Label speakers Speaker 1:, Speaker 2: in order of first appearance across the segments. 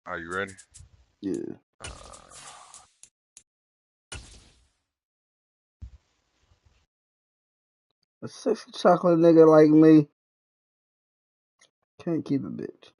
Speaker 1: Are you ready?
Speaker 2: Yeah. A sexy chocolate nigga like me can't keep a bitch.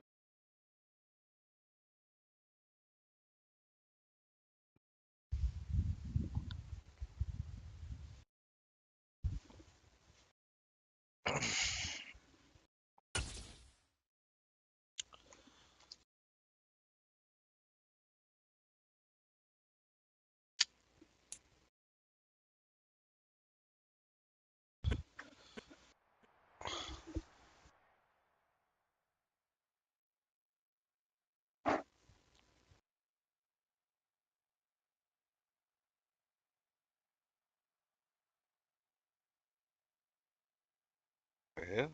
Speaker 1: Yeah.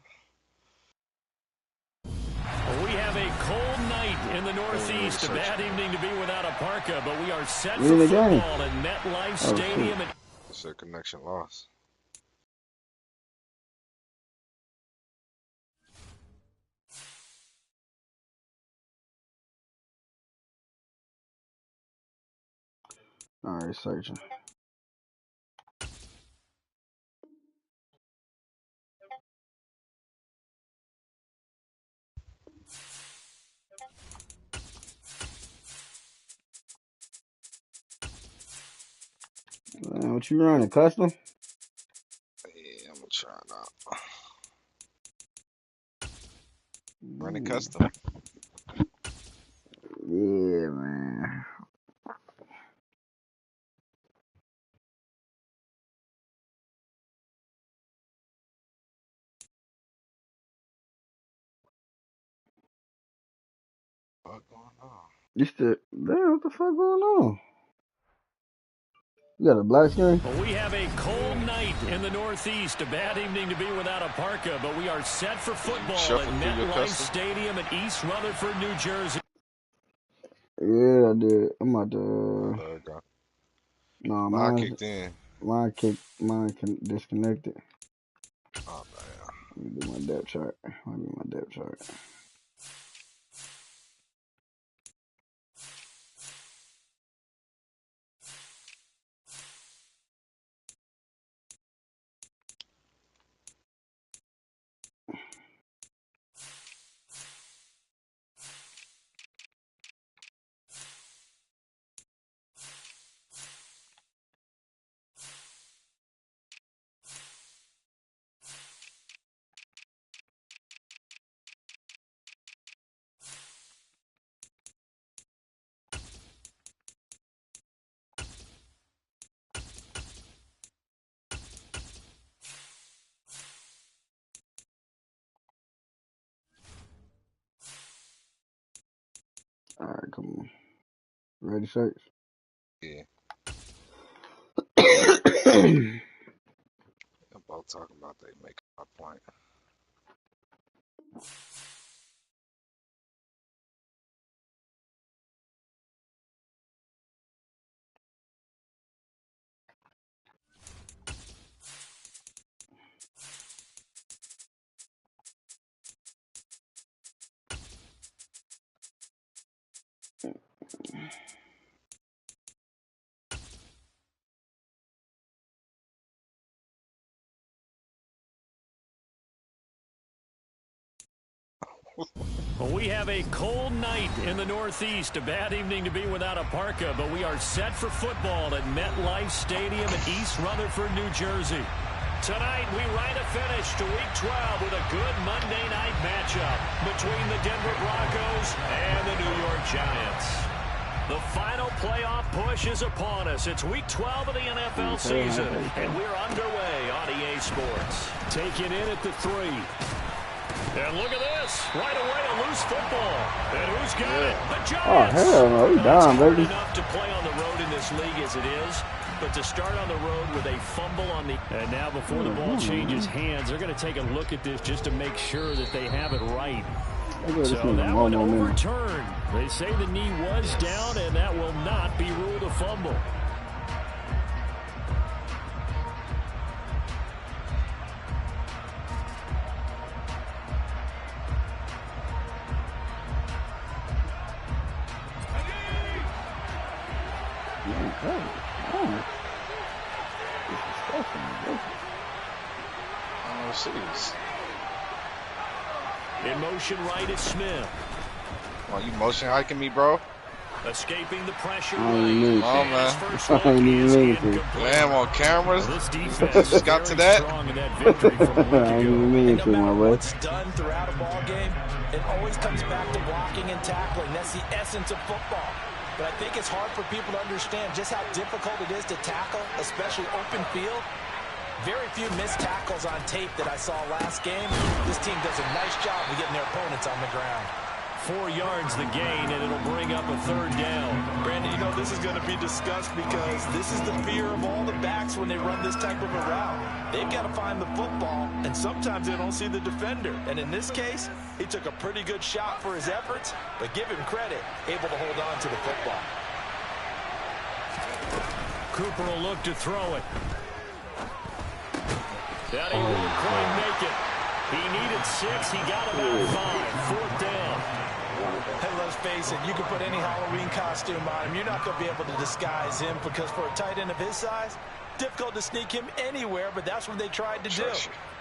Speaker 3: We have a cold night in the Northeast. A bad evening to be without a parka, but we are set
Speaker 2: We
Speaker 3: for
Speaker 2: in the
Speaker 3: football
Speaker 2: game.
Speaker 3: at MetLife
Speaker 2: Oh,
Speaker 3: Stadium.
Speaker 2: shit.
Speaker 1: It's a connection loss.
Speaker 2: All right, searching. Man, what you running? Custom?
Speaker 1: Yeah, I'm gonna try it out. Running custom.
Speaker 2: Yeah, man.
Speaker 1: What's going on?
Speaker 2: You still, damn, what the fuck going on? You got a black screen?
Speaker 3: We have a cold night in the Northeast. A bad evening to be without a parka, but we are set for football at MetLife Stadium in East Rutherford, New Jersey.
Speaker 2: Yeah, I did. I'm about to.
Speaker 1: There we go.
Speaker 2: No,
Speaker 1: Mine kicked in.
Speaker 2: Mine disconnected.
Speaker 1: Oh, damn.
Speaker 2: Let me do my depth chart. Let me do my depth chart. All right, come on. Ready, search?
Speaker 1: Yeah. I'm both talking about they make my point.
Speaker 3: We have a cold night in the Northeast. A bad evening to be without a parka, but we are set for football at MetLife Stadium in East Rutherford, New Jersey. Tonight, we write a finish to Week 12 with a good Monday night matchup between the Denver Broncos and the New York Giants. The final playoff push is upon us. It's Week 12 of the NFL season, and we're underway on EA Sports. Taking in at the 3. And look at this. Right away, a loose football. And who's got it? The Giants.
Speaker 2: Oh, hell no. He down, baby.
Speaker 3: It's hard enough to play on the road in this league as it is. But to start on the road with a fumble on the... And now before the ball changes hands, they're going to take a look at this just to make sure that they have it right. So that one overturned. They say the knee was down, and that will not be ruled a fumble.
Speaker 1: Oh, jeez.
Speaker 3: In motion right is Smith.
Speaker 1: Oh, you motion hiking me, bro?
Speaker 3: Escaping the pressure.
Speaker 2: I ain't mean
Speaker 1: Come on,
Speaker 2: to.
Speaker 1: man.
Speaker 2: I ain't even mean to.
Speaker 1: Damn, on cameras.
Speaker 3: Well, this defense
Speaker 1: Just got to that.
Speaker 3: strong in that victory from a week
Speaker 2: I ain't
Speaker 3: ago.
Speaker 2: even mean
Speaker 4: And no
Speaker 2: to, my
Speaker 4: matter
Speaker 2: boy.
Speaker 4: what's done throughout a ball game, it always comes back to blocking and tackling. That's the essence of football. But I think it's hard for people to understand just how difficult it is to tackle, especially open field. Very few missed tackles on tape that I saw last game. This team does a nice job of getting their opponents on the ground.
Speaker 3: 4 yards the gain, and it'll bring up a 3rd down.
Speaker 4: Brandon, you know this is going to be discussed because this is the fear of all the backs when they run this type of a route. They've got to find the football, and sometimes they don't see the defender. And in this case, he took a pretty good shot for his efforts, but give him credit, able to hold on to the football.
Speaker 3: Cooper will look to throw it. That he won't quite make it. He needed 6. He got about 5. 4th down.
Speaker 4: Hey, let's face it, you can put any Halloween costume on him. You're not going to be able to disguise him because for a tight end of his size, difficult to sneak him anywhere, but that's what they tried to do.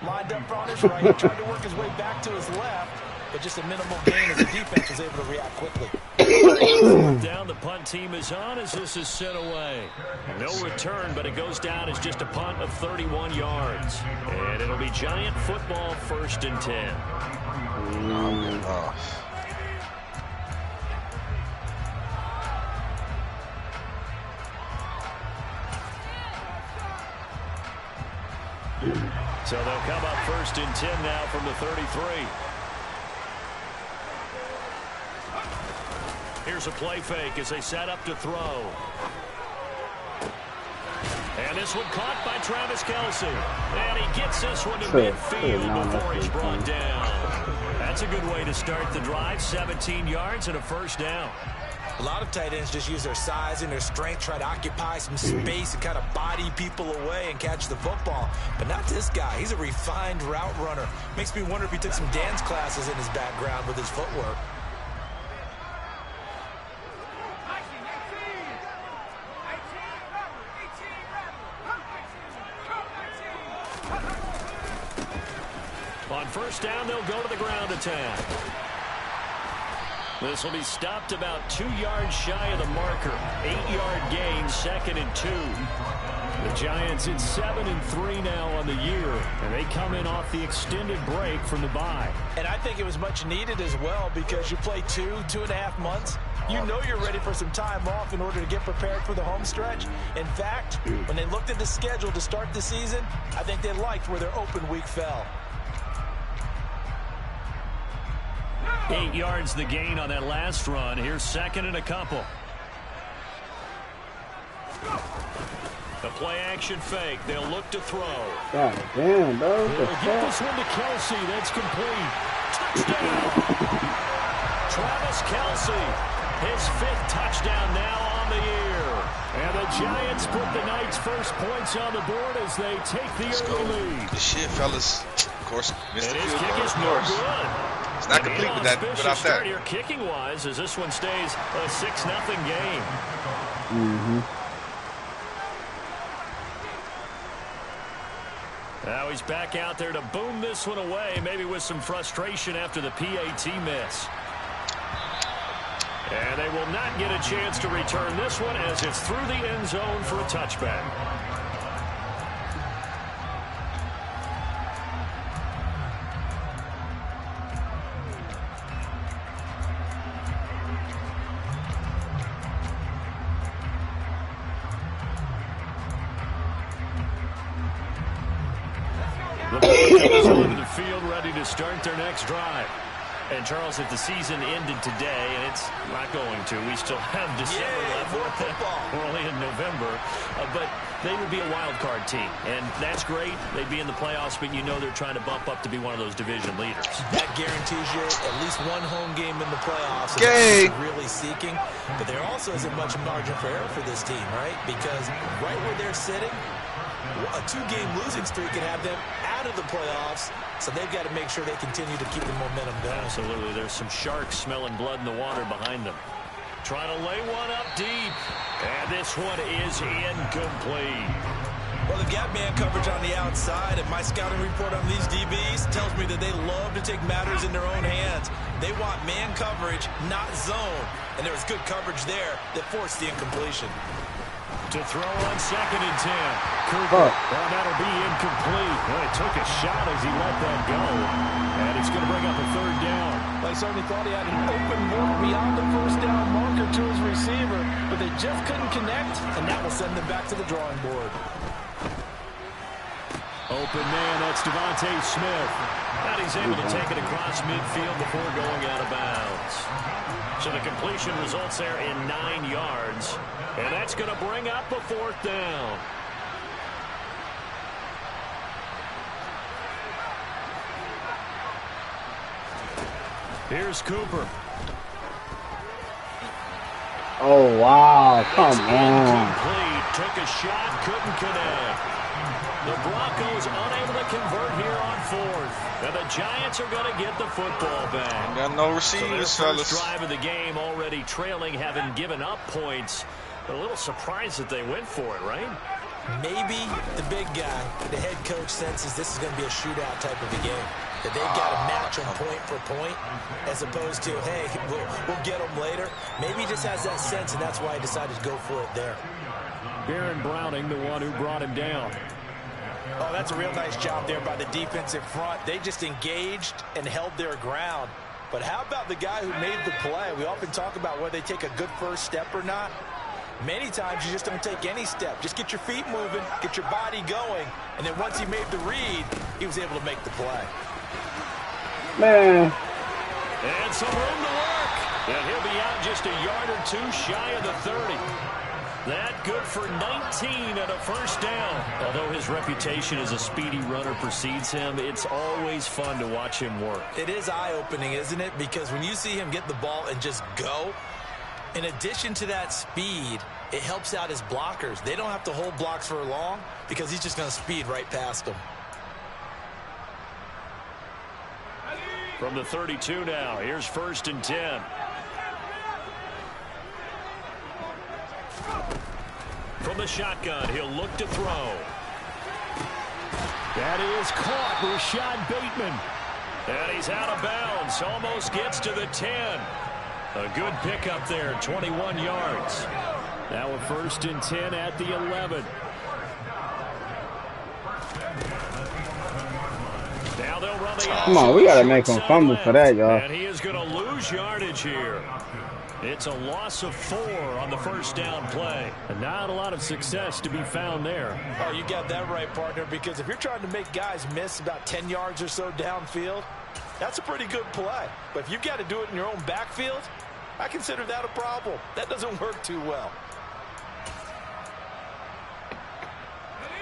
Speaker 4: Lined up on his right, tried to work his way back to his left, but just a minimal gain as the defense was able to react quickly.
Speaker 3: Down, the punt team is on as this is sent away. No return, but it goes down as just a punt of 31 yards. And it'll be Giant football, 1st and 10.
Speaker 1: Oh.
Speaker 3: So they'll come up 1st and 10 now from the 33. Here's a play fake as they set up to throw. And this one caught by Travis Kelce. And he gets this one to midfield before he's brought down. That's a good way to start the drive. 17 yards and a 1st down.
Speaker 4: A lot of tight ends just use their size and their strength, try to occupy some space and kind of body people away and catch the football. But not this guy. He's a refined route runner. Makes me wonder if he took some dance classes in his background with his footwork.
Speaker 3: On 1st down, they'll go to the ground attack. This will be stopped about 2 yards shy of the marker. 8-yard gain, 2nd and 2. The Giants at 7-3 now on the year, and they come in off the extended break from the bye.
Speaker 4: And I think it was much needed as well because you play 2.5 months. You know you're ready for some time off in order to get prepared for the home stretch. In fact, when they looked at the schedule to start the season, I think they liked where their open week fell.
Speaker 3: 8 yards the gain on that last run. Here's 2nd and a couple. The play action fake. They'll look to throw.
Speaker 2: God damn, bro.
Speaker 3: They'll get this one to Kelce. That's complete. Touchdown. Travis Kelce. His 5th touchdown now on the year. And the Giants put the night's first points on the board as they take the early lead.
Speaker 1: Good shit, fellas. Of course, missed
Speaker 3: And
Speaker 1: the
Speaker 3: his
Speaker 1: field
Speaker 3: kick
Speaker 1: goal,
Speaker 3: is
Speaker 1: of
Speaker 3: no
Speaker 1: course.
Speaker 3: good.
Speaker 1: It's not complete with that, without
Speaker 3: Start
Speaker 1: that.
Speaker 3: here kicking-wise as this one stays a 6-0 game. Now he's back out there to boom this one away, maybe with some frustration after the PAT miss. And they will not get a chance to return this one as it's through the end zone for a touchback. The Buccaneers onto the field ready to start their next drive. And, Charles, if the season ended today, and it's not going to, we still have December left. We're only in November. But they would be a wild card team. And that's great. They'd be in the playoffs, but you know they're trying to bump up to be one of those division leaders.
Speaker 4: That guarantees you at least one home game in the playoffs.
Speaker 1: Yay!
Speaker 4: Really seeking. But there also isn't much margin for error for this team, right? Because right where they're sitting, a 2-game losing streak could have them out of the playoffs, so they've got to make sure they continue to keep the momentum going.
Speaker 3: Absolutely. There's some sharks smelling blood in the water behind them. Trying to lay one up deep. And this one is incomplete.
Speaker 4: Well, the gap man coverage on the outside, and my scouting report on these DBs tells me that they love to take matters in their own hands. They want man coverage, not zone. And there was good coverage there that forced the incompletion.
Speaker 3: To throw on 2nd and 10. Cooper. Well, that'll be incomplete. Well, it took a shot as he let that go. And it's going to bring up a 3rd down.
Speaker 4: Well, I certainly thought he had an open look beyond the 1st down marker to his receiver, but they just couldn't connect, and that will send them back to the drawing board.
Speaker 3: Open man, that's Devontae Smith. And he's able to take it across midfield before going out of bounds. So the completion results there in 9 yards. And that's going to bring up a 4th down. Here's Cooper.
Speaker 2: Oh, wow. Come on.
Speaker 3: Took a shot, couldn't connect. The Broncos unable to convert here on 4th. And the Giants are going to get the football back.
Speaker 1: Got no receivers,
Speaker 3: so
Speaker 1: fellas.
Speaker 3: First drive of the game already trailing, having given up points. A little surprised that they went for it, right?
Speaker 4: Maybe the big guy, the head coach, senses this is going to be a shootout type of a game. That they've got to match them point for point, as opposed to, hey, we'll get them later. Maybe he just has that sense, and that's why he decided to go for it there.
Speaker 3: Baron Browning, the one who brought him down.
Speaker 4: Oh, that's a real nice job there by the defensive front. They just engaged and held their ground. But how about the guy who made the play? We often talk about whether they take a good first step or not. Many times you just don't take any step. Just get your feet moving, get your body going, and then once he made the read, he was able to make the play.
Speaker 2: Man.
Speaker 3: And some room to work. And he'll be out just a yard or 2 shy of the 30. That good for 19 and a 1st down. Although his reputation as a speedy runner precedes him, it's always fun to watch him work.
Speaker 4: It is eye-opening, isn't it? Because when you see him get the ball and just go, in addition to that speed, it helps out his blockers. They don't have to hold blocks for long because he's just going to speed right past them.
Speaker 3: From the 32 now, here's 1st and 10. From the shotgun, he'll look to throw. That is caught, Rashad Bateman. And he's out of bounds, almost gets to the 10. A good pickup there, 21 yards. Now a 1st and 10 at the 11. Now they'll run the
Speaker 2: Come on, we got to make him fumble for that, y'all.
Speaker 3: And he is going to lose yardage here. It's a loss of 4 on the 1st down play. And not a lot of success to be found there.
Speaker 4: Oh, you got that right, partner, because if you're trying to make guys miss about 10 yards or so downfield, that's a pretty good play. But if you've got to do it in your own backfield, I consider that a problem. That doesn't work too well.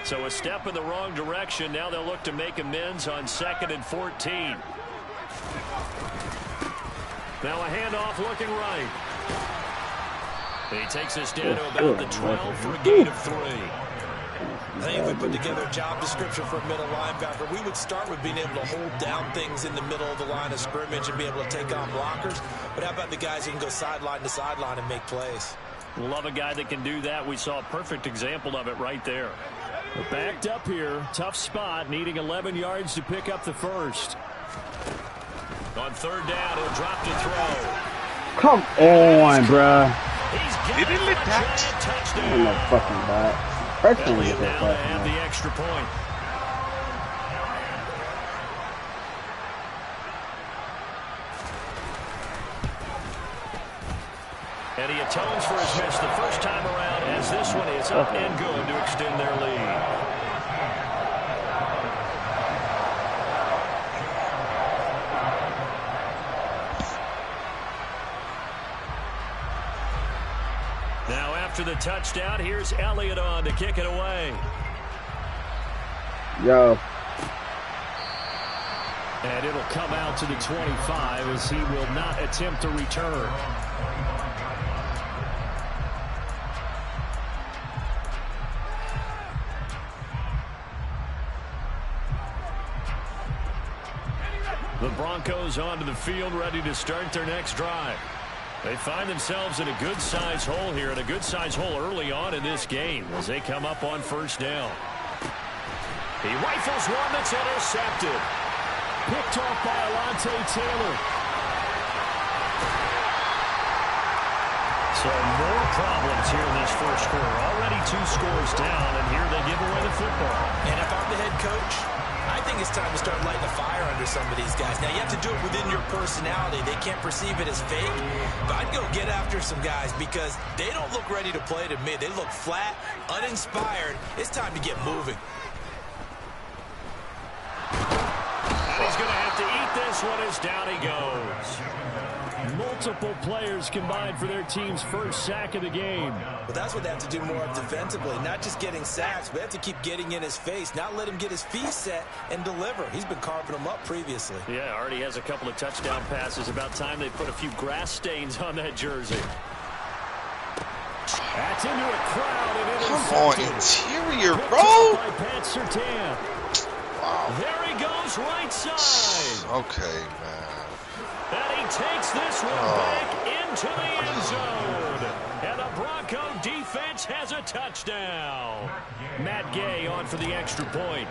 Speaker 3: So a step in the wrong direction. Now they'll look to make amends on 2nd and 14. Now a handoff looking right. He takes us down to about the 12 for a gain of 3.
Speaker 4: I think if we put together a job description for a middle linebacker, we would start with being able to hold down things in the middle of the line of scrimmage and be able to take on blockers. But how about the guys who can go sideline to sideline and make plays?
Speaker 3: Love a guy that can do that. We saw a perfect example of it right there. Backed up here. Tough spot. Needing 11 yards to pick up the 1st. On 3rd down, he'll drop to throw.
Speaker 2: Come on, bruh.
Speaker 1: He didn't let that.
Speaker 2: I'm no fucking bad. First one get that fucking
Speaker 3: have the extra point. And he atones for his miss the first time around as this one is up and good to extend their lead. Now after the touchdown, here's Elliott on to kick it away.
Speaker 2: Yo.
Speaker 3: And it'll come out to the 25 as he will not attempt to return. The Broncos onto the field, ready to start their next drive. They find themselves in a good-sized hole here, and a good-sized hole early on in this game as they come up on first down. He rifles one that's intercepted. Picked off by Alontae Taylor. So more problems here in this first quarter. Already 2 scores down, and here they give away the football.
Speaker 4: And if I'm the head coach, I think it's time to start lighting a fire under some of these guys. Now, you have to do it within your personality. They can't perceive it as fake. But I'd go get after some guys because they don't look ready to play to me. They look flat, uninspired. It's time to get moving.
Speaker 3: And he's going to have to eat this one as down he goes. Multiple players combined for their team's first sack of the game.
Speaker 4: Well, that's what they have to do more of defensively. Not just getting sacks, but they have to keep getting in his face. Not let him get his feet set and deliver. He's been carving them up previously.
Speaker 3: Yeah, already has a couple of touchdown passes. About time they put a few grass stains on that jersey. That's into a crowd and
Speaker 1: Come on, interior, bro.
Speaker 3: By Pat Surtain.
Speaker 1: Wow.
Speaker 3: There he goes, right side.
Speaker 1: Okay, man.
Speaker 3: And he takes this one back into the end zone. And the Bronco defense has a touchdown. Matt Gay on for the extra point.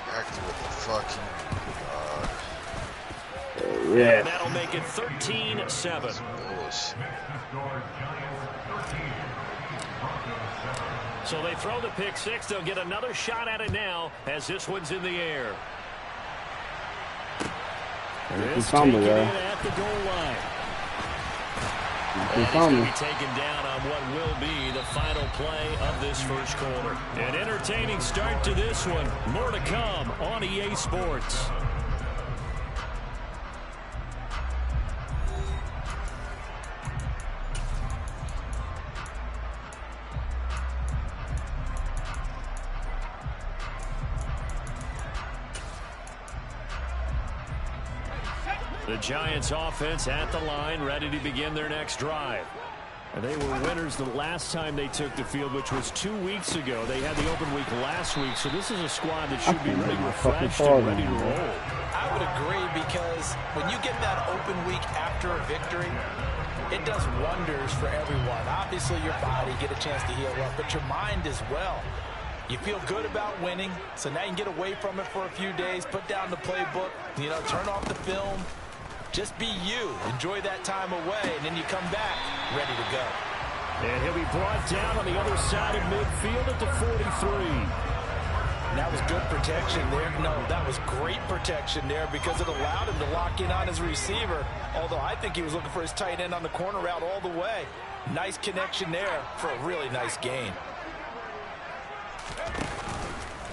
Speaker 1: Back to what the fucking
Speaker 2: Yeah.
Speaker 3: And that'll make it 13-7. So they throw the pick six. They'll get another shot at it now as this one's in the air. This taken in at the goal line. He's going to be taken down on what will be the final play of this first quarter. An entertaining start to this one. More to come on EA Sports. The Giants offense at the line, ready to begin their next drive. And they were winners the last time they took the field, which was 2 weeks ago. They had the open week last week, so this is a squad that should be really refreshed and ready to roll.
Speaker 4: I would agree because when you get that open week after a victory, it does wonders for everyone. Obviously, your body, get a chance to heal up, but your mind as well. You feel good about winning, so now you can get away from it for a few days, put down the playbook, turn off the film. Just be you. Enjoy that time away, and then you come back ready to go.
Speaker 3: And he'll be brought down on the other side of midfield at the 43.
Speaker 4: That was good protection there. No, that was great protection there because it allowed him to lock in on his receiver, although I think he was looking for his tight end on the corner route all the way. Nice connection there for a really nice gain.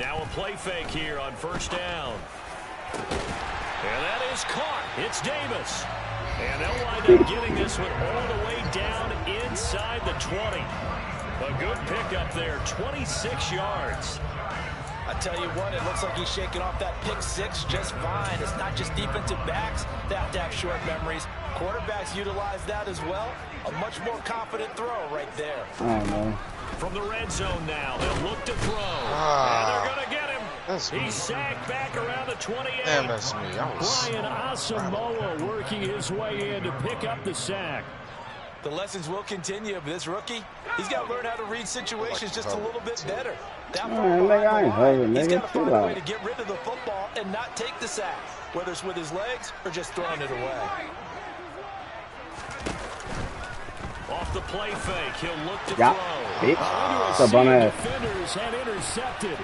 Speaker 3: Now a play fake here on first down. And that is caught. It's Davis. And they'll wind up getting this one all the way down inside the 20. A good pickup there, 26 yards.
Speaker 4: I tell you what, it looks like he's shaking off that pick six just fine. It's not just defensive backs that have to have short memories. Quarterbacks utilize that as well. A much more confident throw right there.
Speaker 2: Oh, no.
Speaker 3: From the red zone now, they'll look to throw. And they're going to get him. He's sacked back around the 28.
Speaker 1: Damn, that's me.
Speaker 3: Brian Asamoah working his way in to pick up the sack.
Speaker 4: The lessons will continue, but this rookie, he's got to learn how to read situations just a little bit better. That he's got to find a way to get rid of the football and not take the sack, whether it's with his legs or just throwing it away.
Speaker 3: Off the play fake, he'll look to throw.
Speaker 2: What's up, bum ass?
Speaker 3: Defenders had intercepted.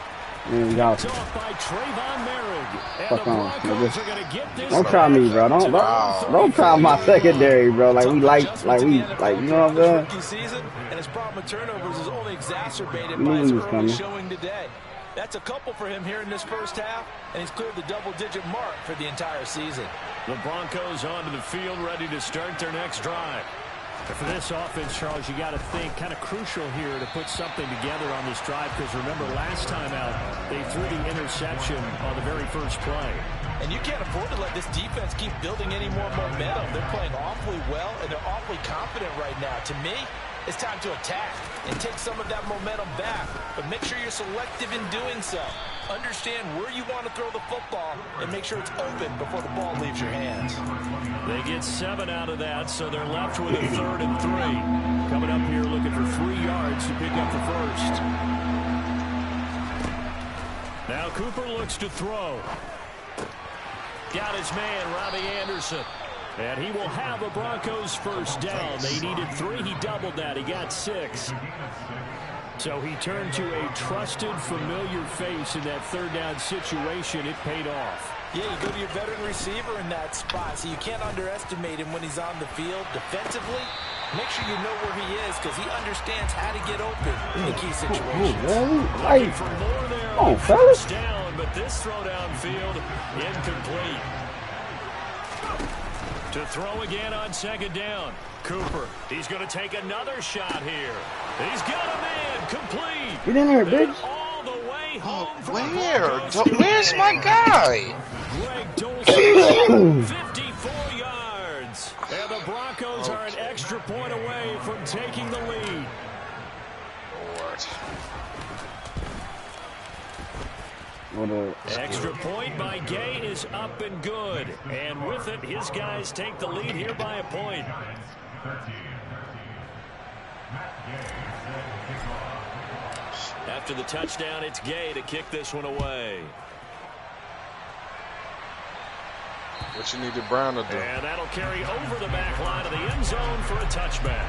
Speaker 2: Off
Speaker 3: by Trayvon Merrick.
Speaker 2: Fuck on, nigga. Don't try me, bro. Don't try my secondary, bro. Like, you know what I'm saying?
Speaker 4: Rookie season, and his problem with turnovers is only exacerbated by his early showing today. That's a couple for him here in this first half, and he's cleared the double-digit mark for the entire season.
Speaker 3: The Broncos onto the field, ready to start their next drive. For this offense, Charles, you got to think kind of crucial here to put something together on this drive because remember last time out they threw the interception on the very first play.
Speaker 4: And you can't afford to let this defense keep building any more momentum. They're playing awfully well and they're awfully confident right now. To me, it's time to attack and take some of that momentum back. But make sure you're selective in doing so. Understand where you want to throw the football and make sure it's open before the ball leaves your hands.
Speaker 3: They get 7 out of that, so they're left with a 3rd and 3. Coming up here looking for 3 yards to pick up the first. Now Cooper looks to throw. Got his man, Robbie Anderson. And he will have a Broncos first down. They needed 3. He doubled that. He got 6. So he turned to a trusted, familiar face in that 3rd down situation. It paid off.
Speaker 4: Yeah, you go to your veteran receiver in that spot, so you can't underestimate him when he's on the field. Defensively, make sure you know where he is because he understands how to get open in key situations.
Speaker 3: Looking for more there on first down, but this throw downfield incomplete. To throw again on 2nd down. Cooper, he's going to take another shot here. He's got a man complete.
Speaker 2: Get in there, bitch.
Speaker 3: All the way home
Speaker 1: Where's my guy?
Speaker 3: Greg Dolson, 54 yards. And the Broncos are an extra point away from taking the lead. Extra point by Gay is up and good. And with it, his guys take the lead here by a point. After the touchdown, it's Gay to kick this one away.
Speaker 1: What you needed Brown to do?
Speaker 3: And that'll carry over the back line of the end zone for a touchback.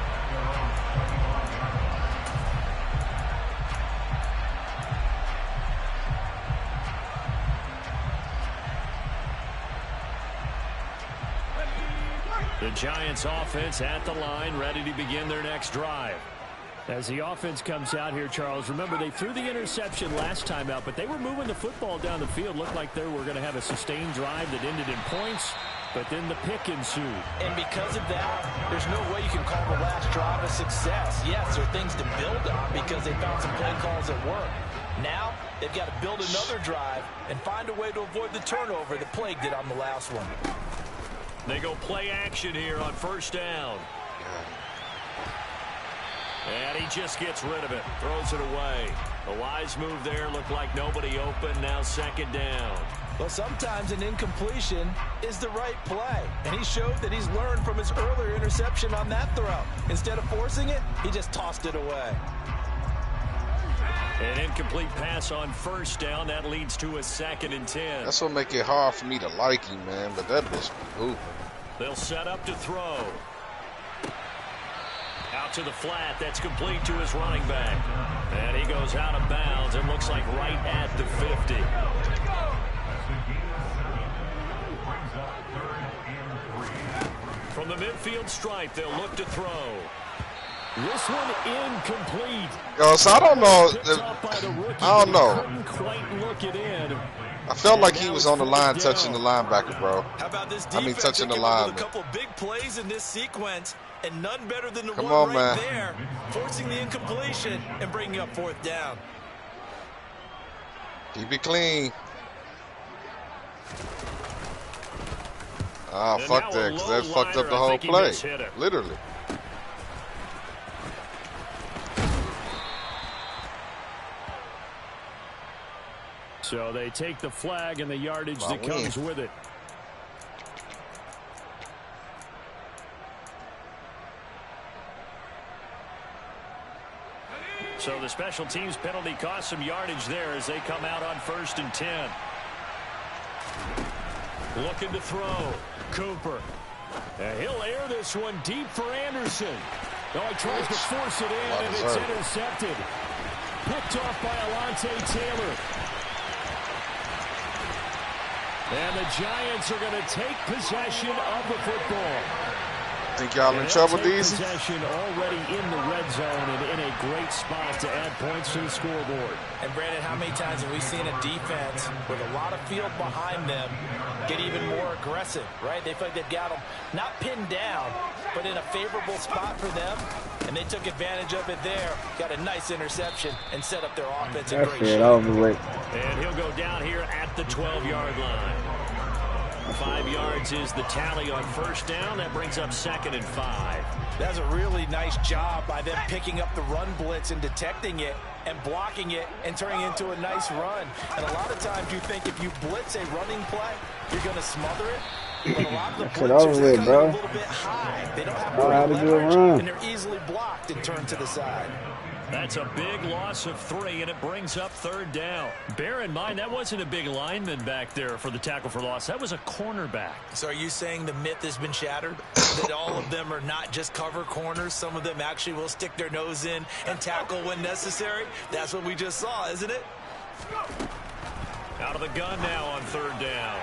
Speaker 3: The Giants offense at the line, ready to begin their next drive. As the offense comes out here, Charles, remember they threw the interception last time out, but they were moving the football down the field. Looked like they were going to have a sustained drive that ended in points, but then the pick ensued.
Speaker 4: And because of that, there's no way you can call the last drive a success. Yes, there are things to build on because they found some play calls that work. Now, they've got to build another drive and find a way to avoid the turnover that plagued it on the last one.
Speaker 3: They go play action here on 1st down. And he just gets rid of it. Throws it away. A wise move there. Looked like nobody open. Now 2nd down.
Speaker 4: Well, sometimes an incompletion is the right play. And he showed that he's learned from his earlier interception on that throw. Instead of forcing it, he just tossed it away.
Speaker 3: An incomplete pass on 1st down. That leads to a 2nd and 10.
Speaker 1: That's what make it hard for me to like him, man. But that bitch moving.
Speaker 3: They'll set up to throw. Out to the flat. That's complete to his running back. And he goes out of bounds. It looks like right at the 50. From the midfield stripe, they'll look to throw. This one incomplete.
Speaker 1: Yo, so I don't know. I don't know.
Speaker 3: Couldn't quite look it in.
Speaker 1: I felt like he was on the line touching the linebacker, bro.
Speaker 4: How about this
Speaker 1: I mean, touching the
Speaker 4: line.
Speaker 1: lineman.
Speaker 4: A couple big plays in this sequence, and none better than the
Speaker 1: Come
Speaker 4: one
Speaker 1: on,
Speaker 4: right
Speaker 1: man.
Speaker 4: there, forcing the incompletion and bringing up 4th down.
Speaker 1: Keep it clean. Ah, fuck that, because that fucked up the whole play. Literally.
Speaker 3: So they take the flag and the yardage that comes with it. So the special teams penalty cost some yardage there as they come out on 1st and 10. Looking to throw. Cooper. He'll air this one deep for Anderson. Oh, he tries to force it in, and it's intercepted. Picked off by Alontae Taylor. And the Giants are going to take possession of the football.
Speaker 1: Think y'all in trouble, DC?
Speaker 3: Possession already in the red zone and in a great spot to add points to the scoreboard.
Speaker 4: And Brandon, how many times have we seen a defense with a lot of field behind them get even more aggressive, right? They feel like they've got them not pinned down, but in a favorable spot for them. And they took advantage of it there. Got a nice interception and set up their offense in great shape.
Speaker 3: And he'll go down here at the 12-yard line. 5 yards is the tally on 1st down. That brings up 2nd and 5.
Speaker 4: That's a really nice job by them picking up the run blitz and detecting it and blocking it and turning it into a nice run. And a lot of times you think if you blitz a running play, you're going to smother it. But a lot of the blitzers, they come in a little bit high. They don't have great leverage, and they're easily blocked and turned to the side.
Speaker 3: That's a big loss of 3, and it brings up 3rd down. Bear in mind, that wasn't a big lineman back there for the tackle for loss. That was a cornerback.
Speaker 4: So are you saying the myth has been shattered? That all of them are not just cover corners? Some of them actually will stick their nose in and tackle when necessary? That's what we just saw, isn't it?
Speaker 3: Out of the gun now on 3rd down.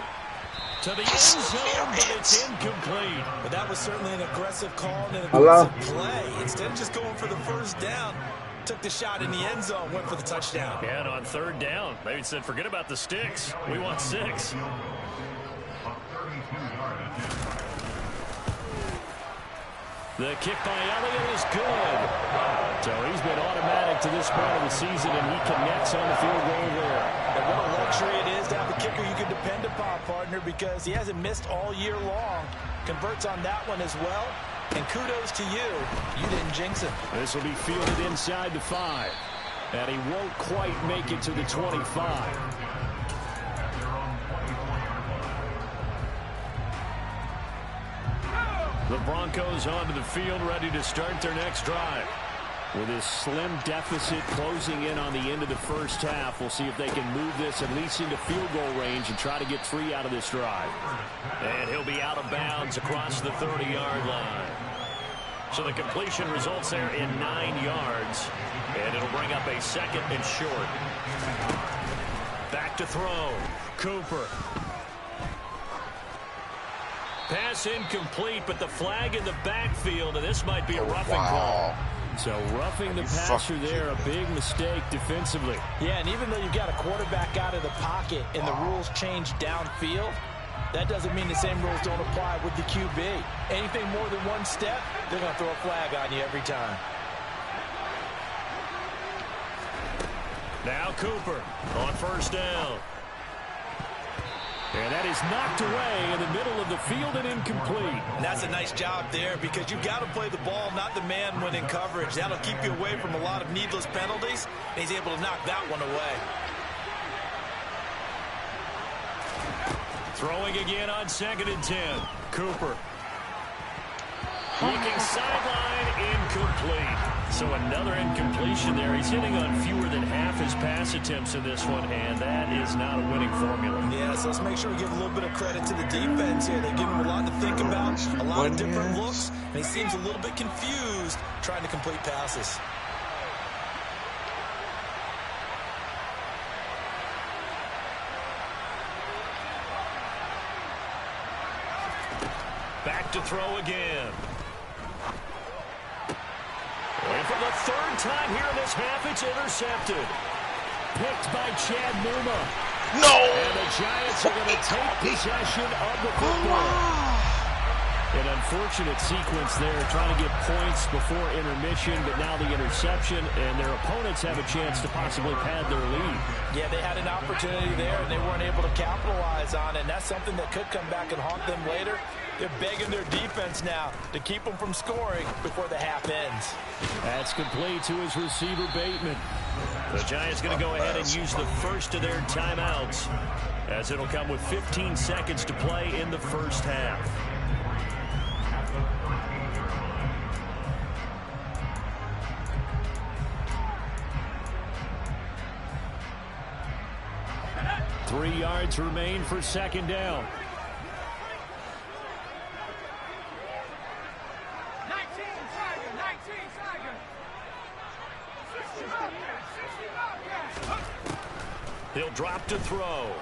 Speaker 3: To the end zone, but it's incomplete.
Speaker 4: But that was certainly an aggressive call and an aggressive play. Instead of just going for the 1st down, took the shot in the end zone, went for the touchdown.
Speaker 3: Yeah, and on 3rd down, they said, forget about the sticks. We want 6. The kick by Elliott is good. So he's been automatic to this point of the season, and he connects on the field goal there.
Speaker 4: And what a luxury it is to have a kicker you can depend upon, partner, because he hasn't missed all year long. Converts on that one as well. And kudos to you. You didn't jinx him.
Speaker 3: This will be fielded inside the 5. And he won't quite make it to the 25. The Broncos onto the field, ready to start their next drive. With this slim deficit closing in on the end of the first half, we'll see if they can move this at least into field goal range and try to get 3 out of this drive. And he'll be out of bounds across the 30-yard line. So the completion results there in 9 yards. And it'll bring up a 2nd and short. Back to throw. Cooper. Pass incomplete, but the flag in the backfield, and this might be a roughing call. So roughing the passer there, a big mistake defensively.
Speaker 4: Yeah, and even though you've got a quarterback out of the pocket and the rules change downfield, that doesn't mean the same rules don't apply with the QB. Anything more than 1 step, they're going to throw a flag on you every time.
Speaker 3: Now Cooper on 1st down. And that is knocked away in the middle of the field and incomplete.
Speaker 4: And that's a nice job there because you've got to play the ball, not the man when in coverage. That'll keep you away from a lot of needless penalties. And he's able to knock that one away.
Speaker 3: Throwing again on 2nd and 10. Cooper. Looking sideline, incomplete. So another incompletion there. He's hitting on fewer than half his pass attempts in this one, and that is not a winning formula.
Speaker 4: Yeah, so let's make sure we give a little bit of credit to the defense here. They give him a lot to think about, a lot of different looks, and he seems a little bit confused trying to complete passes.
Speaker 3: Back to throw again. And for the 3rd time here in this half, it's intercepted. Picked by Chad Muma.
Speaker 1: No!
Speaker 3: And the Giants are going to take possession of the football. An unfortunate sequence there, trying to get points before intermission, but now the interception, and their opponents have a chance to possibly pad their lead.
Speaker 4: Yeah, they had an opportunity there, and they weren't able to capitalize on it, and that's something that could come back and haunt them later. They're begging their defense now to keep them from scoring before the half ends.
Speaker 3: That's complete to his receiver, Bateman. The Giants going to go ahead and use the first of their timeouts, as it'll come with 15 seconds to play in the first half. Three yards remain for 2nd down. He'll drop to throw.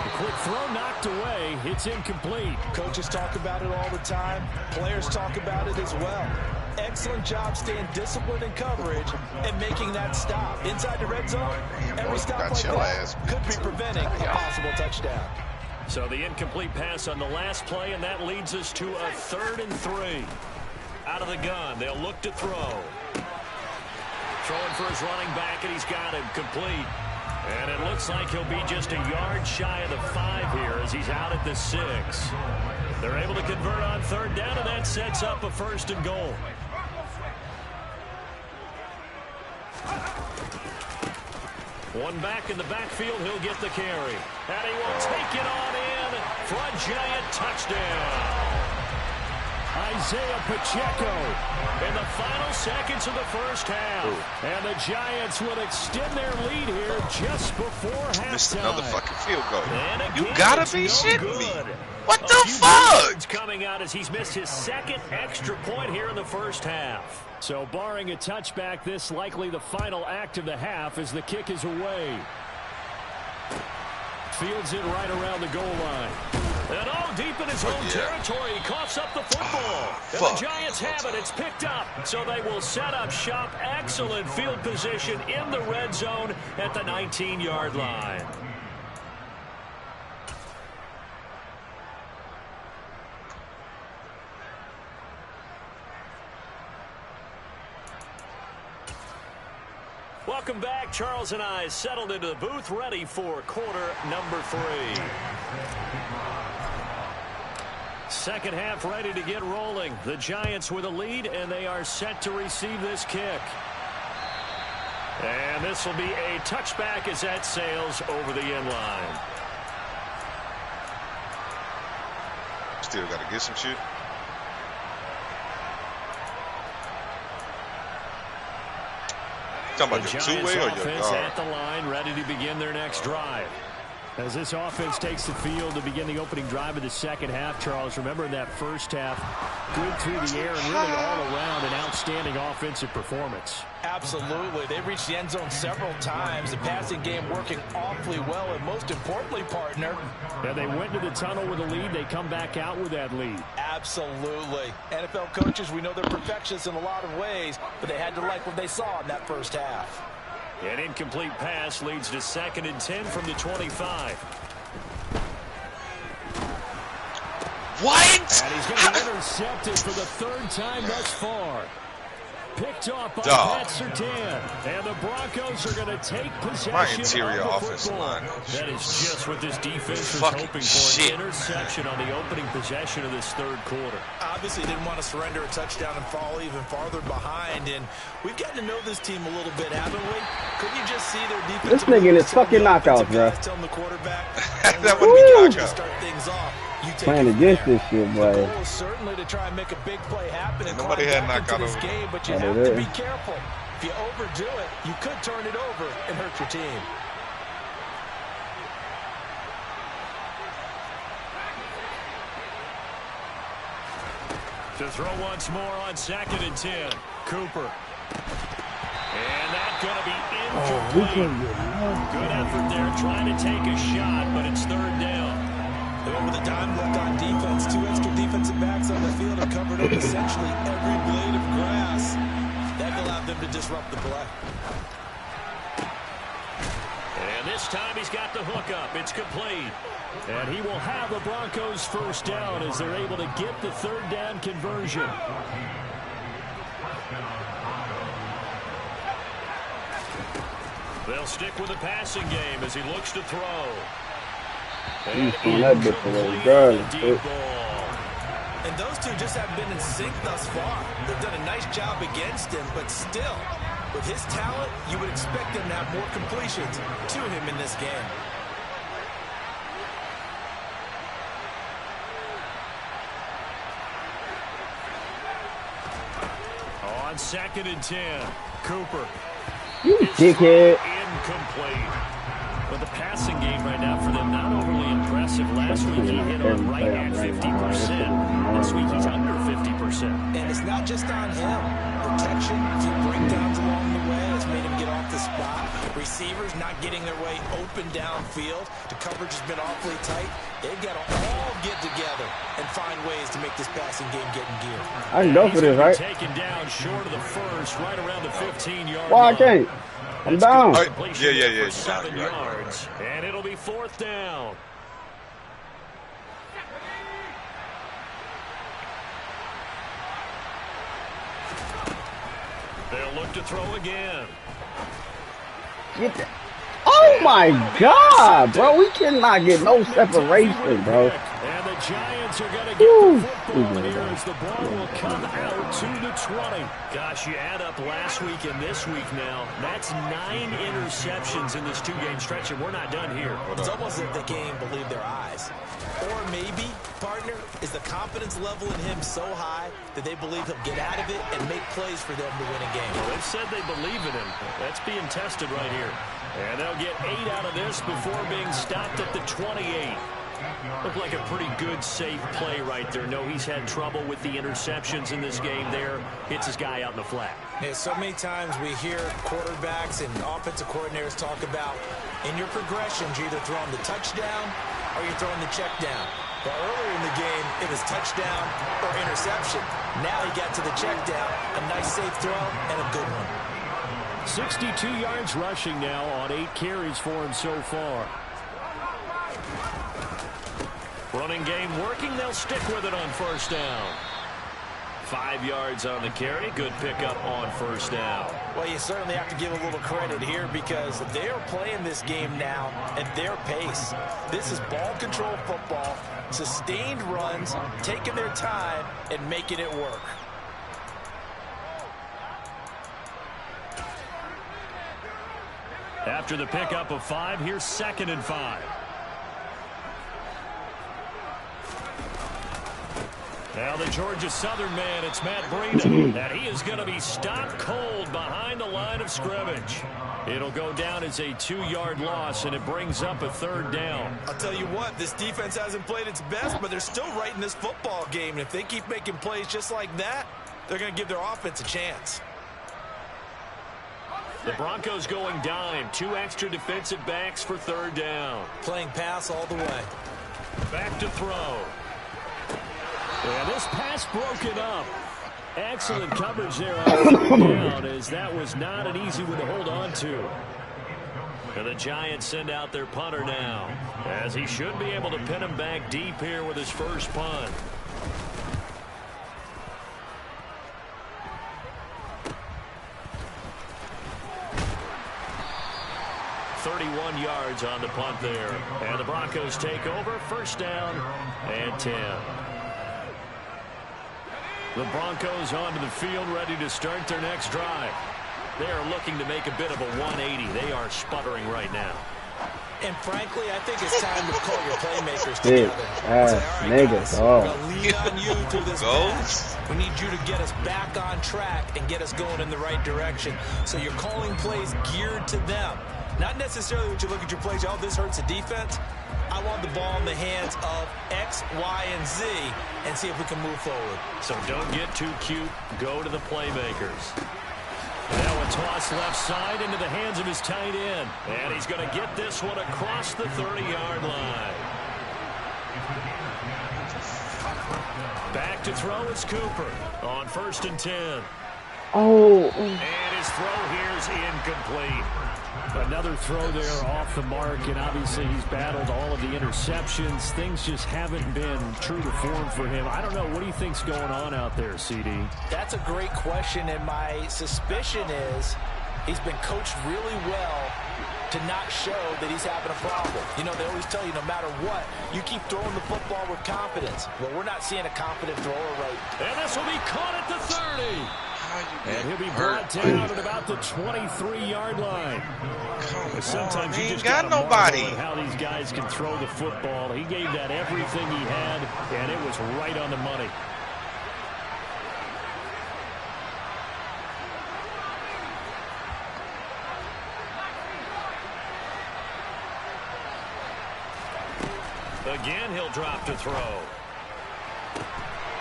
Speaker 3: The quick throw knocked away. It's incomplete.
Speaker 4: Coaches talk about it all the time. Players talk about it as well. Excellent job staying disciplined in coverage and making that stop. Inside the red zone, every stop like that could be preventing a possible touchdown.
Speaker 3: So the incomplete pass on the last play, and that leads us to a 3rd and 3. Out of the gun, they'll look to throw. Throwing for his running back, and he's got him complete. And it looks like he'll be just a yard shy of the 5 here as he's out at the 6. They're able to convert on 3rd down, and that sets up a 1st and goal. One back in the backfield, he'll get the carry. And he will take it on in for a giant touchdown. Isaiah Pacheco in the final seconds of the 1st half. And the Giants will extend their lead here just before halftime.
Speaker 1: Missed another fucking field goal.
Speaker 3: Again,
Speaker 1: you gotta be shitting me. What the fuck?
Speaker 3: Coming out as he's missed his 2nd extra point here in the 1st half. So barring a touchback, this likely the final act of the half as the kick is away. Fields it right around the goal line. And all deep in his own territory, he coughs up the football. And the Giants have it. It's picked up. So they will set up shop. Excellent field position in the red zone at the 19-yard line. Welcome back. Charles and I settled into the booth, ready for quarter number 3. 2nd half ready to get rolling. The Giants with a lead, and they are set to receive this kick. And this will be a touchback as that sails over the end line.
Speaker 1: Still got to get some shit. Talking about your two-way or your guard?
Speaker 3: At the line, ready to begin their next drive. As this offense takes the field to begin the opening drive of the 2nd half, Charles, remember in that 1st half, good through the air and really all around an outstanding offensive performance.
Speaker 4: Absolutely. They reached the end zone several times. The passing game working awfully well, and most importantly, partner.
Speaker 3: Yeah, they went to the tunnel with a lead. They come back out with that lead.
Speaker 4: Absolutely. NFL coaches, we know they're perfectionists in a lot of ways, but they had to like what they saw in that 1st half.
Speaker 3: An incomplete pass leads to 2nd and 10 from the 25.
Speaker 1: What?
Speaker 3: And he's going to be intercepted for the 3rd time thus far. Picked off by Pat Surtain. And the Broncos are going to take possession
Speaker 1: My interior
Speaker 3: of the
Speaker 1: offensive
Speaker 3: football.
Speaker 1: line.
Speaker 3: That is just what this defense was
Speaker 1: Fucking
Speaker 3: hoping for.
Speaker 1: shit.
Speaker 3: An interception on the opening possession of this 3rd quarter.
Speaker 4: Obviously didn't want to surrender a touchdown and fall even farther behind. And we've gotten to know this team a little bit, haven't we? Could you just see their defense?
Speaker 2: This nigga in his fucking knockouts, bro.
Speaker 4: Telling the quarterback
Speaker 1: That would be knockout.
Speaker 4: start things off.
Speaker 2: Playing against this shit, boy.
Speaker 4: The goal is certainly to try and make a big play happen and
Speaker 1: Nobody
Speaker 4: climb
Speaker 1: had
Speaker 4: back into
Speaker 1: knockout
Speaker 4: this
Speaker 1: over.
Speaker 4: game, but you have to be careful. If you overdo it, you could turn it over and hurt your team.
Speaker 3: To throw once more on 2nd and 10. Cooper. And that's going to be incomplete. Good effort there trying to take a shot, but it's 3rd down.
Speaker 4: With a dime left on defense, 2 extra defensive backs on the field have covered up essentially every blade of grass. That allowed them to disrupt the play.
Speaker 3: And this time he's got the hook up. It's complete. And he will have the Broncos 1st down as they're able to get the 3rd down conversion. They'll stick with the passing game as he looks to throw.
Speaker 2: He's throwing that bitch away, regardless.
Speaker 4: And those two just haven't been in sync thus far. They've done a nice job against him, but still, with his talent, you would expect him to have more completions to him in this game.
Speaker 3: On 2nd and 10, Cooper.
Speaker 2: You dickhead.
Speaker 3: Incomplete. But the passing game right now for them, not overly impressive. Last week he hit on right at 50%. This week he's under 50%.
Speaker 4: And it's not just on him. Protection, a few breakdowns along the way has made him get off the spot. Receivers not getting their way open downfield. The coverage has been awfully tight. They've got to all get together and find ways to make this passing game get in gear.
Speaker 2: I can go for this, right?
Speaker 3: Taken down short of the 1st, right around the 15-yard line.
Speaker 2: Why I can't? I'm down.
Speaker 1: Yeah.
Speaker 3: 7 yards, and it'll be 4th down. They'll look to throw again.
Speaker 2: Get that. Oh! Oh my God, bro. We cannot get no separation, bro.
Speaker 3: And the Giants are going to get the football here as the ball will come out to the 20. Gosh, you add up last week and this week now. That's 9 interceptions in this 2-game stretch, and we're not done here.
Speaker 4: It's almost as if the game believed their eyes. Or maybe, partner, is the confidence level in him so high that they believe he'll get out of it and make plays for them to win a game.
Speaker 3: Well, they've said they believe in him. That's being tested right here. And they'll get 8 out of this before being stopped at the 28. Looked like a pretty good, safe play right there. No, he's had trouble with the interceptions in this game there. Hits his guy out in the flat.
Speaker 4: Yeah, so many times we hear quarterbacks and offensive coordinators talk about in your progressions, you're either throwing the touchdown or you're throwing the check down. But earlier in the game, it was touchdown or interception. Now he got to the check down. A nice, safe throw and a good one.
Speaker 3: 62 yards rushing now on 8 carries for him so far. Running game working. They'll stick with it on first down. 5 yards on the carry. Good pickup on first down.
Speaker 4: Well, you certainly have to give a little credit here because they are playing this game now at their pace. This is ball control football, sustained runs, taking their time, and making it work.
Speaker 3: After the pickup of 5, here's 2nd and 5. Now the Georgia Southern man, it's Matt Breida, and he is going to be stopped cold behind the line of scrimmage. It'll go down as a 2-yard loss, and it brings up a 3rd down.
Speaker 4: I'll tell you what, this defense hasn't played its best, but they're still right in this football game. And if they keep making plays just like that, they're going to give their offense a chance.
Speaker 3: The Broncos going dime. 2 extra defensive backs for 3rd down.
Speaker 4: Playing pass all the way.
Speaker 3: Back to throw. And this pass broken up. Excellent coverage there on 3rd down, as that was not an easy one to hold on to. And the Giants send out their punter now, as he should be able to pin him back deep here with his first punt. .31 yards on the punt there. And the Broncos take over. First down and 10. The Broncos onto the field, ready to start their next drive. They are looking to make a bit of a 180. They are sputtering right now.
Speaker 4: And frankly, I think it's time to call your playmakers together.
Speaker 2: Niggas,
Speaker 4: we're going to lean on you through this pass. We need you to get us back on track and get us going in the right direction. So you're calling plays geared to them. Not necessarily what you look at your plays, oh, this hurts the defense. I want the ball in the hands of X, Y, and Z and see if we can move forward.
Speaker 3: So don't get too cute. Go to the playmakers. Now a toss left side into the hands of his tight end. And he's going to get this one across the 30-yard line. Back to throw is Cooper on 1st and 10.
Speaker 2: Oh.
Speaker 3: And his throw here is incomplete. Another throw there off the mark, and obviously he's battled all of the interceptions. Things just haven't been true to form for him. I don't know. What do you think's going on out there, CD?
Speaker 4: That's a great question, and my suspicion is he's been coached really well to not show that he's having a problem. You know, they always tell you no matter what, you keep throwing the football with confidence. Well, we're not seeing a confident thrower right.
Speaker 3: And this will be caught at the 30. And he'll be brought down at about the 23-yard line. Sometimes you just got nobody. How these guys can throw the football. He gave that everything he had, and it was right on the money. Again, he'll drop to throw.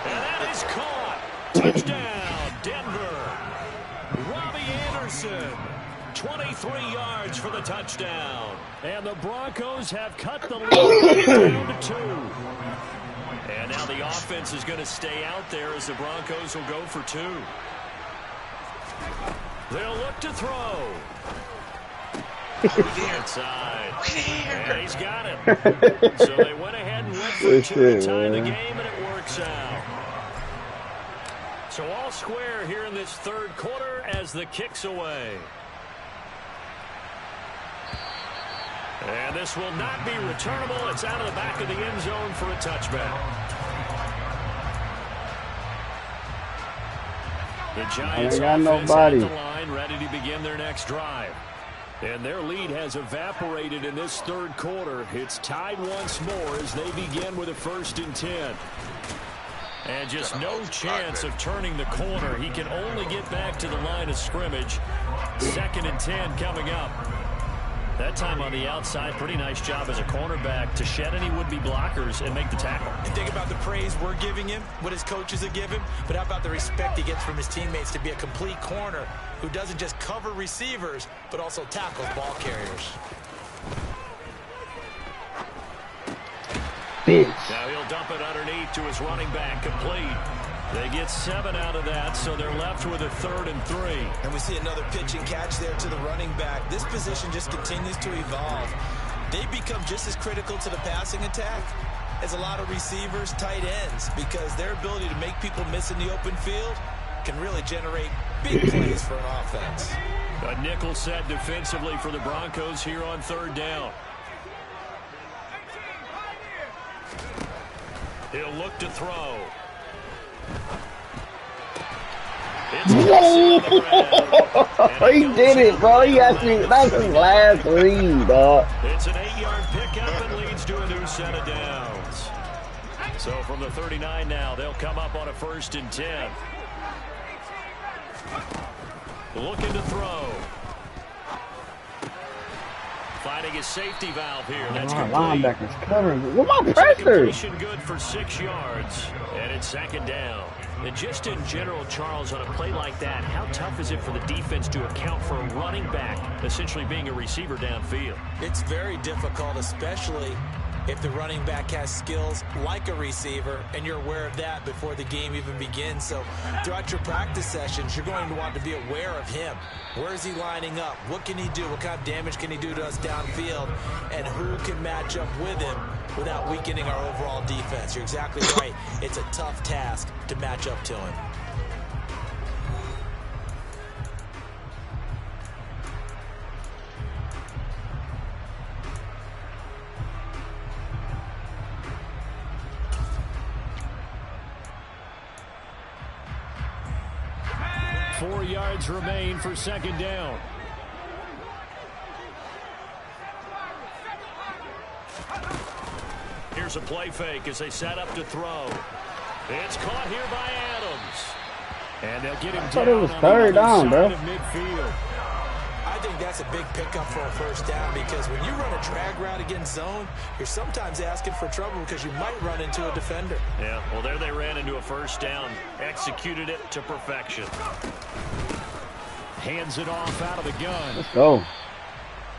Speaker 3: And that is caught. Touchdown, Denver. Robbie Anderson, 23 yards for the touchdown. And the Broncos have cut the lead down to 2. And now the offense is going to stay out there as the Broncos will go for 2. They'll look to throw. Inside. And he's got it. So they went ahead and went for 2 to tie the game, and it works out. So all square here in this 3rd quarter as the kick's away. And this will not be returnable. It's out of the back of the end zone for a touchback. The Giants offense at the line, ready to begin their next drive. And their lead has evaporated in this third quarter. It's tied once more as they begin with a 1st and 10. And just no chance of turning the corner. He can only get back to the line of scrimmage. 2nd and 10 coming up. That time on the outside, pretty nice job as a cornerback to shed any would-be blockers and make the tackle.
Speaker 4: And think about the praise we're giving him, what his coaches are giving, but how about the respect he gets from his teammates to be a complete corner who doesn't just cover receivers, but also tackles ball carriers.
Speaker 3: Now he'll dump it underneath to his running back, complete. They get 7 out of that, so they're left with a 3rd and 3.
Speaker 4: And we see another pitch and catch there to the running back. This position just continues to evolve. They become just as critical to the passing attack as a lot of receivers, tight ends, because their ability to make people miss in the open field can really generate big plays for an offense.
Speaker 3: A nickel set defensively for the Broncos here on 3rd down. He'll look to throw.
Speaker 2: He did it, bro. He actually, that's his last read, dog.
Speaker 3: It's an 8-yard pickup and leads to a new set of downs. So from the 39 now, they'll come up on a 1st and 10. Looking to throw. Finding his safety valve here. That's
Speaker 2: linebackers covering. What my pressure?
Speaker 3: Good for 6 yards, and it's 2nd down. And just in general, Charles, on a play like that, how tough is it for the defense to account for a running back essentially being a receiver downfield?
Speaker 4: It's very difficult, especially if the running back has skills like a receiver, and you're aware of that before the game even begins. So throughout your practice sessions, you're going to want to be aware of him. Where is he lining up? What can he do? What kind of damage can he do to us downfield? And who can match up with him without weakening our overall defense? You're exactly right. It's a tough task to match up to him.
Speaker 3: Yards remain for 2nd down. Here's a play fake as they set up to throw. It's caught here by Adams. And they'll get him down.
Speaker 2: I thought it was 3rd down, bro.
Speaker 3: Midfield.
Speaker 4: I think that's a big pickup for a 1st down, because when you run a drag route against zone, you're sometimes asking for trouble because you might run into a defender.
Speaker 3: Yeah, well, there they ran into a 1st down. Executed it to perfection. Hands it off out of the gun.
Speaker 2: Let's go.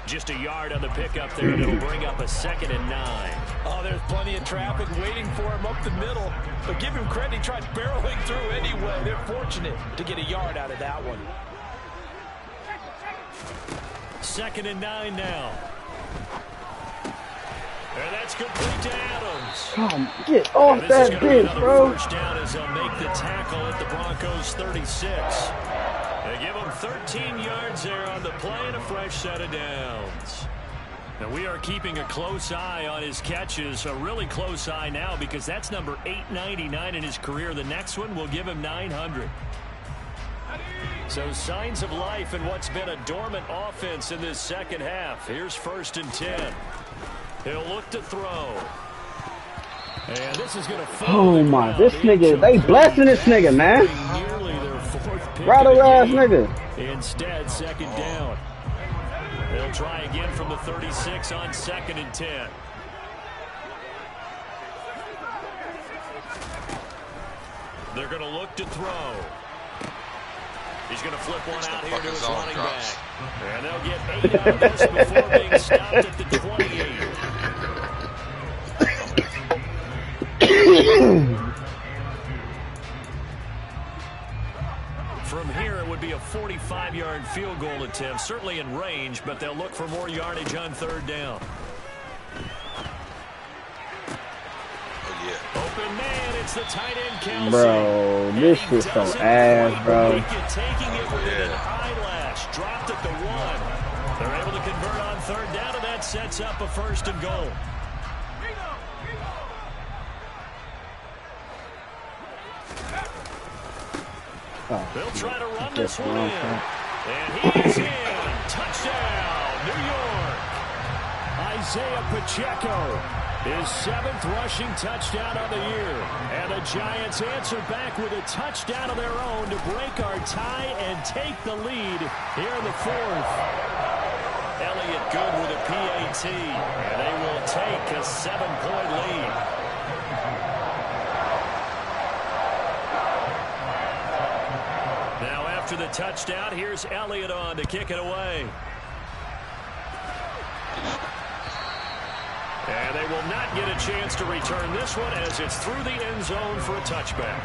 Speaker 3: Just a yard on the pickup there, and it'll bring up a 2nd and 9.
Speaker 4: Oh, there's plenty of traffic waiting for him up the middle. But give him credit, he tried barreling through anyway. They're fortunate to get a yard out of that one.
Speaker 3: 2nd and 9 now. And that's complete to Adams.
Speaker 2: Get off that bitch, bro.
Speaker 3: 1st down as they'll make the tackle at the Broncos 36. They give him 13 yards there on the play and a fresh set of downs. And we are keeping a close eye on his catches, a really close eye now, because that's number 899 in his career. The next one will give him 900. So signs of life in what's been a dormant offense in this 2nd half. Here's 1st and 10. He'll look to throw. And this is going to fall.
Speaker 2: Oh my, this nigga, they blessing this nigga, man.
Speaker 3: Nearly their 4th pick.
Speaker 2: Rattle ass nigga.
Speaker 3: Instead, 2nd down. They'll try again from the 36 on 2nd and 10. They're going to look to throw. He's going to flip one out here to his running back. And they'll get 8 out of this before being stopped at the 28. From here, it would be a 45-yard field goal attempt, certainly in range, but they'll look for more yardage on 3rd down. Open man, it's the tight end, Kelsey.
Speaker 2: Bro, this is so ass, bro.
Speaker 3: Taking it with an eyelash, dropped at the 1. They're able to convert on 3rd down, and that that sets up a 1st and goal. They'll try to run this one in. And he's in. Touchdown, New York. Isaiah Pacheco, his 7th rushing touchdown of the year. And the Giants answer back with a touchdown of their own to break our tie and take the lead here in the 4th. Elliott good with a PAT, and they will take a 7-point lead. After the touchdown, here's Elliott on to kick it away. And they will not get a chance to return this one as it's through the end zone for a touchback.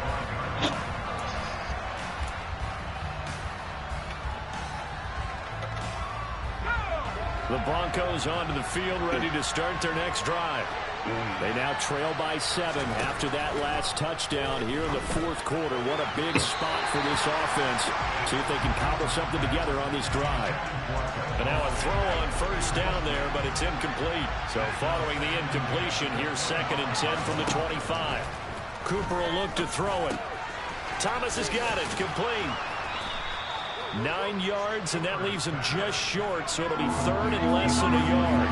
Speaker 3: The Broncos onto the field, ready to start their next drive. They now trail by 7 after that last touchdown here in the 4th quarter. What a big spot for this offense. See if they can cobble something together on this drive. And now a throw on 1st down there, but it's incomplete. So following the incompletion, here's 2nd and 10 from the 25. Cooper will look to throw it. Thomas has got it. Complete. 9 yards, and that leaves him just short, so it'll be 3rd and less than a yard.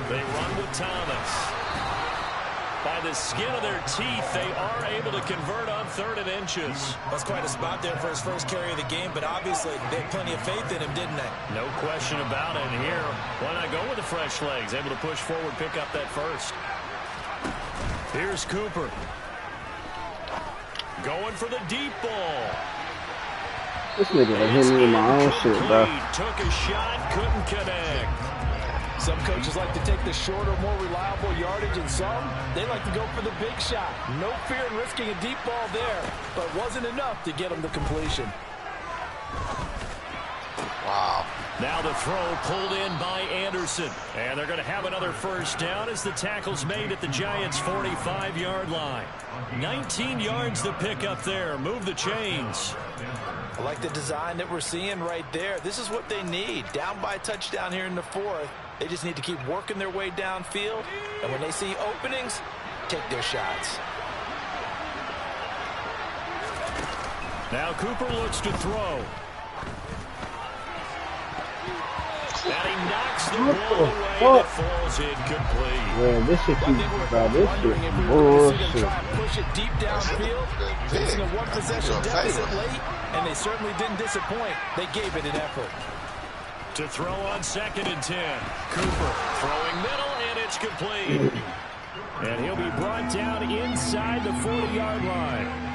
Speaker 3: They run with Thomas. By the skin of their teeth, they are able to convert on 3rd and inches.
Speaker 4: That's quite a spot there for his first carry of the game, but obviously they had plenty of faith in him, didn't they?
Speaker 3: No question about it. And here, why not go with the fresh legs? Able to push forward, pick up that 1st. Here's Cooper. Going for the deep ball.
Speaker 2: This nigga hit me with my own shit, bro.
Speaker 3: Took a shot, couldn't connect.
Speaker 4: Some coaches like to take the shorter, more reliable yardage, and some, they like to go for the big shot. No fear in risking a deep ball there, but wasn't enough to get them to completion.
Speaker 1: Wow.
Speaker 3: Now the throw pulled in by Anderson. And they're going to have another 1st down as the tackle's made at the Giants' 45-yard line. 19 yards to pick up there. Move the chains.
Speaker 4: I like the design that we're seeing right there. This is what they need. Down by a touchdown here in the 4th. They just need to keep working their way downfield. And when they see openings, take their shots.
Speaker 3: Now Cooper looks to throw. And he knocks the ball away. It falls incomplete.
Speaker 2: Man, this shit keeps, bro. This shit bullshit.
Speaker 4: Push it deep downfield, facing a one-possession deficit late, and they certainly didn't disappoint. They gave it an effort.
Speaker 3: To throw on 2nd and 10. Cooper throwing middle, and it's complete. And he'll be brought down inside the 40-yard line.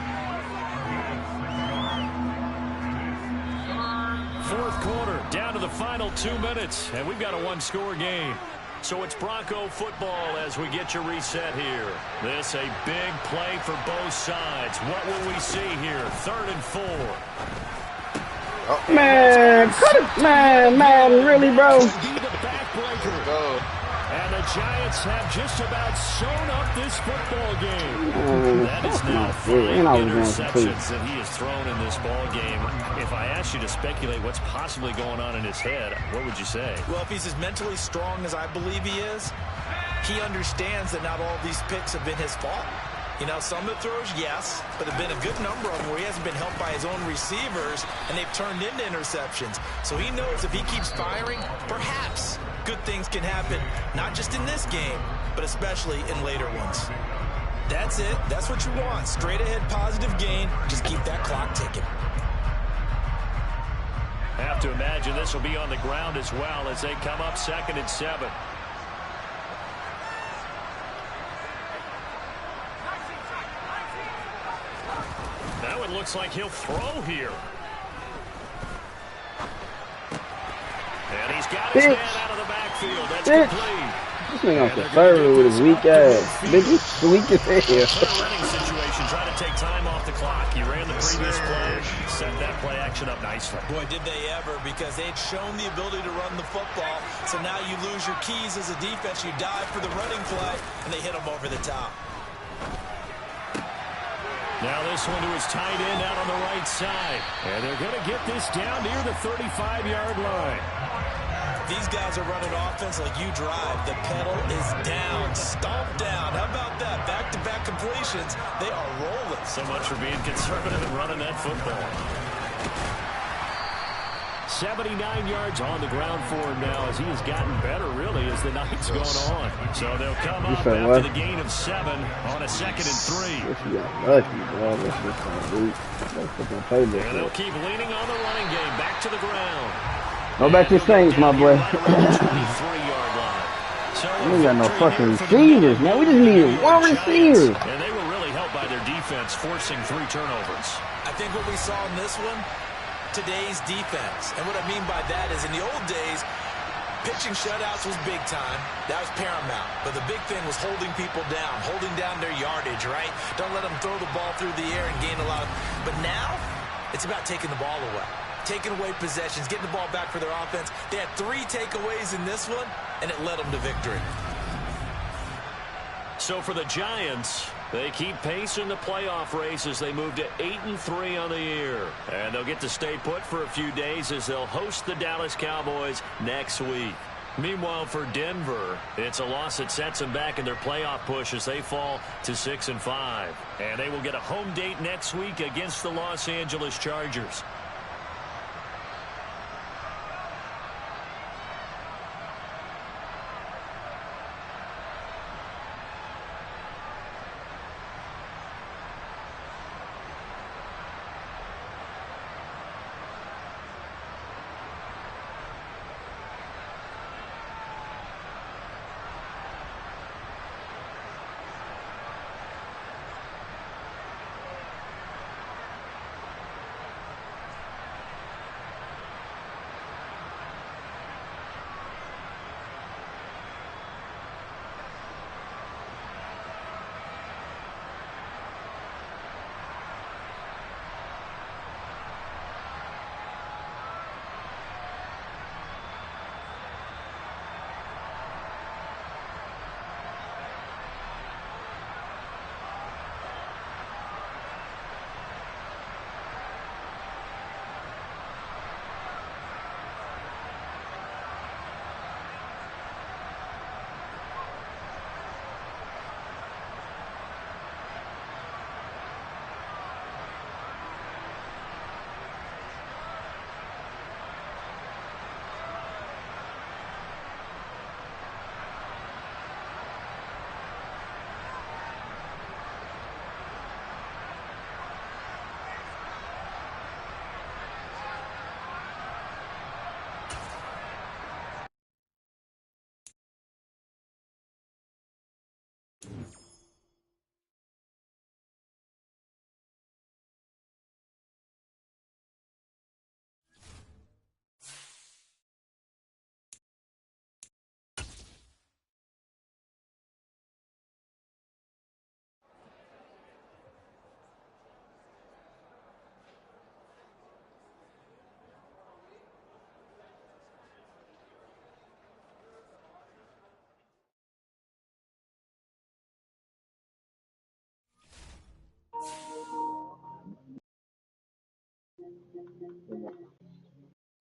Speaker 3: 4th quarter, down to the final 2 minutes, and we've got a 1-score game. So it's Bronco football as we get your reset here. This a big play for both sides. What will we see here? 3rd and 4.
Speaker 2: Oh. Man, cut it, man, really, bro?
Speaker 3: Be the backbreaker. And the Giants have just about sewn up this football game. That is now 5 interceptions that he has thrown in this ball game. If I asked you to speculate what's possibly going on in his head, what would you say?
Speaker 4: Well, if he's as mentally strong as I believe he is, he understands that not all of these picks have been his fault. You know, some of the throws, yes, but there have been a good number of them where he hasn't been helped by his own receivers, and they've turned into interceptions. So he knows if he keeps firing, perhaps good things can happen, not just in this game, but especially in later ones. That's it. That's what you want. Straight ahead positive gain. Just keep that clock ticking.
Speaker 3: Have to imagine this will be on the ground as well as they come up 2nd and 7. Now it looks like he'll throw here. And he's got his man out of the backfield. That's complete.
Speaker 2: This nigga off the third with his weak ass. Biggie, weak as hell.
Speaker 3: Running situation, trying to take time off the clock. He ran the previous play, set that play action up nicely.
Speaker 4: Boy, did they ever, because they'd shown the ability to run the football. So now you lose your keys as a defense. You dive for the running play, and they hit them over the top.
Speaker 3: Now this one to his tight end out on the right side. And they're going to get this down near the 35-yard line.
Speaker 4: These guys are running offense like you drive. The pedal is down, stomped down. How about that? Back-to-back completions. They are rolling.
Speaker 3: So much for being conservative and running that football. 79 yards on the ground for him now as he has gotten better, really, as the night's gone on. So they'll come up after the gain of 7 on a 2nd and 3.
Speaker 2: Lucky, bro. That's just
Speaker 3: and they'll keep leaning on the running game. Back to the ground.
Speaker 2: Go back to Saints, my boy.
Speaker 3: Right 23-yard line. So
Speaker 2: we got no fucking receivers, man. We just needed one receiver.
Speaker 3: And they were really helped by their defense, forcing 3 turnovers.
Speaker 4: I think what we saw in this one, today's defense. And what I mean by that is in the old days, pitching shutouts was big time. That was paramount. But the big thing was holding people down, holding down their yardage, right? Don't let them throw the ball through the air and gain a lot. But now, it's about taking the ball away. Taking away possessions, getting the ball back for their offense. They had 3 takeaways in this one, and it led them to victory.
Speaker 3: So for the Giants, they keep pace in the playoff race as they move to 8-3 on the year. And they'll get to stay put for a few days as they'll host the Dallas Cowboys next week. Meanwhile, for Denver, it's a loss that sets them back in their playoff push as they fall to 6-5. And they will get a home date next week against the Los Angeles Chargers.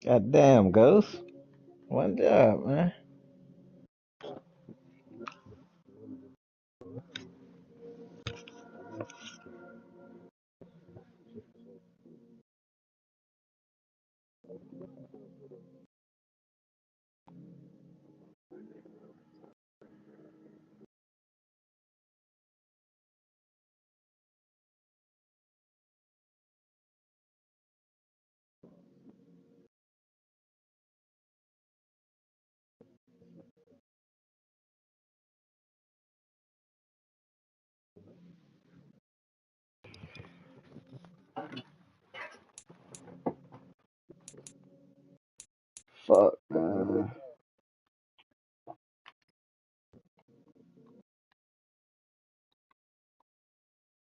Speaker 2: God damn, Ghost. One job, man. Fuck.